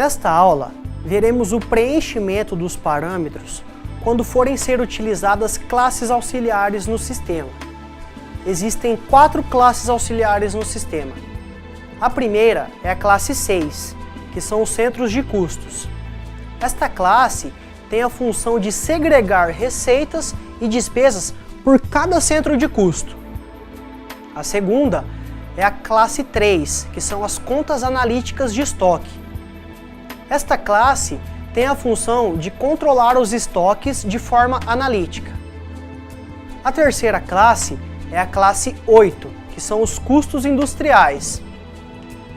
Nesta aula, veremos o preenchimento dos parâmetros quando forem ser utilizadas classes auxiliares no sistema. Existem 4 classes auxiliares no sistema. A primeira é a classe 6, que são os centros de custos. Esta classe tem a função de segregar receitas e despesas por cada centro de custo. A segunda é a classe 3, que são as contas analíticas de estoque. Esta classe tem a função de controlar os estoques de forma analítica. A terceira classe é a classe 8, que são os custos industriais.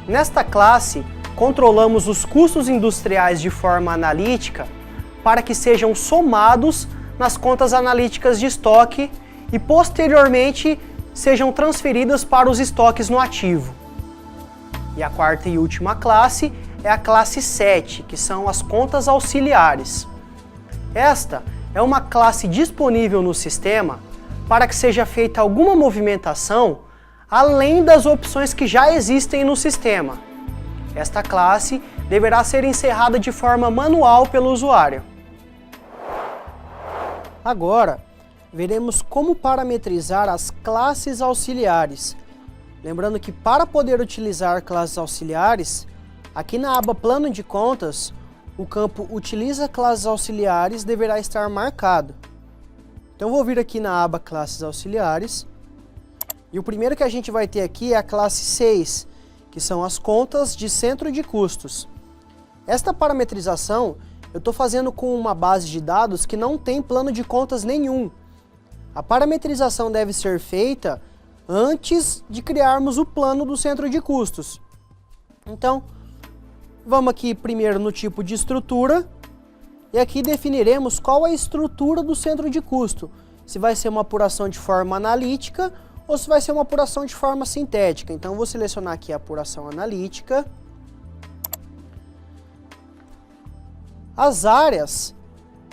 Nesta classe, controlamos os custos industriais de forma analítica para que sejam somados nas contas analíticas de estoque e posteriormente sejam transferidas para os estoques no ativo. E a quarta e última classe é a classe 7, que são as contas auxiliares. Esta é uma classe disponível no sistema para que seja feita alguma movimentação além das opções que já existem no sistema. Esta classe deverá ser encerrada de forma manual pelo usuário. Agora, veremos como parametrizar as classes auxiliares. Lembrando que para poder utilizar classes auxiliares, aqui na aba Plano de Contas, o campo Utiliza classes auxiliares deverá estar marcado. Então vou vir aqui na aba Classes auxiliares, e o primeiro que a gente vai ter aqui é a classe 6, que são as contas de centro de custos. Esta parametrização eu estou fazendo com uma base de dados que não tem plano de contas nenhum. A parametrização deve ser feita antes de criarmos o plano do centro de custos. Então, vamos aqui primeiro no tipo de estrutura, e aqui definiremos qual é a estrutura do centro de custo. Se vai ser uma apuração de forma analítica ou se vai ser uma apuração de forma sintética. Então, vou selecionar aqui a apuração analítica. As áreas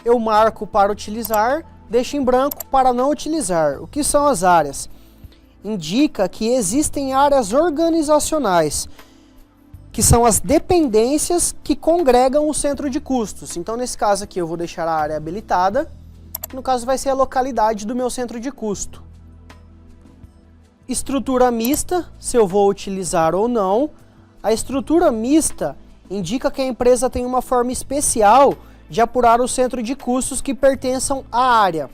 eu marco para utilizar, deixo em branco para não utilizar. O que são as áreas? Indica que existem áreas organizacionais, que são as dependências que congregam o centro de custos. Então, nesse caso aqui, eu vou deixar a área habilitada. No caso, vai ser a localidade do meu centro de custo. Estrutura mista, se eu vou utilizar ou não. A estrutura mista indica que a empresa tem uma forma especial de apurar o centro de custos que pertençam à área.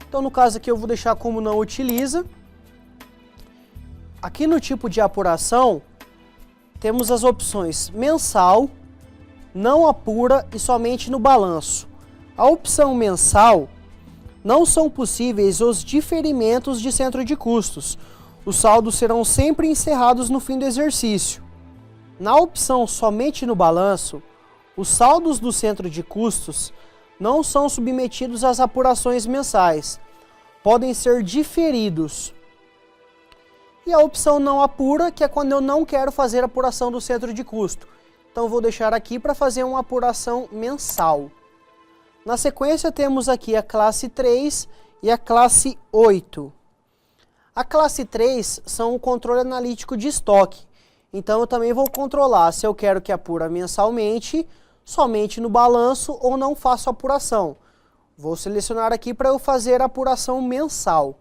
Então, no caso aqui, eu vou deixar como não utiliza. Aqui no tipo de apuração, temos as opções mensal, não apura e somente no balanço. A opção mensal, não são possíveis os diferimentos de centro de custos. Os saldos serão sempre encerrados no fim do exercício. Na opção somente no balanço, os saldos do centro de custos não são submetidos às apurações mensais. Podem ser diferidos. E a opção não apura, que é quando eu não quero fazer a apuração do centro de custo. Então vou deixar aqui para fazer uma apuração mensal. Na sequência temos aqui a classe 3 e a classe 8. A classe 3 são o controle analítico de estoque. Então eu também vou controlar se eu quero que apura mensalmente, somente no balanço ou não faço apuração. Vou selecionar aqui para eu fazer a apuração mensal.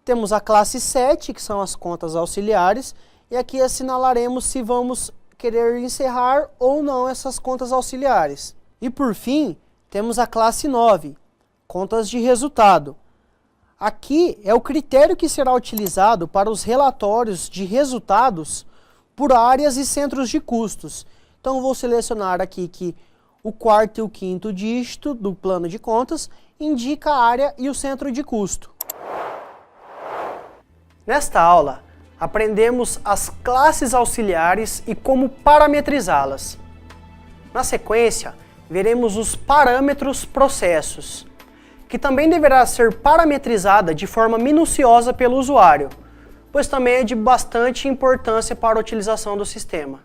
Temos a classe 7, que são as contas auxiliares, e aqui assinalaremos se vamos querer encerrar ou não essas contas auxiliares. E por fim, temos a classe 9, contas de resultado. Aqui é o critério que será utilizado para os relatórios de resultados por áreas e centros de custos. Então vou selecionar aqui que o quarto e o quinto dígito do plano de contas indica a área e o centro de custo. Nesta aula, aprendemos as classes auxiliares e como parametrizá-las. Na sequência, veremos os parâmetros processos, que também deverá ser parametrizada de forma minuciosa pelo usuário, pois também é de bastante importância para a utilização do sistema.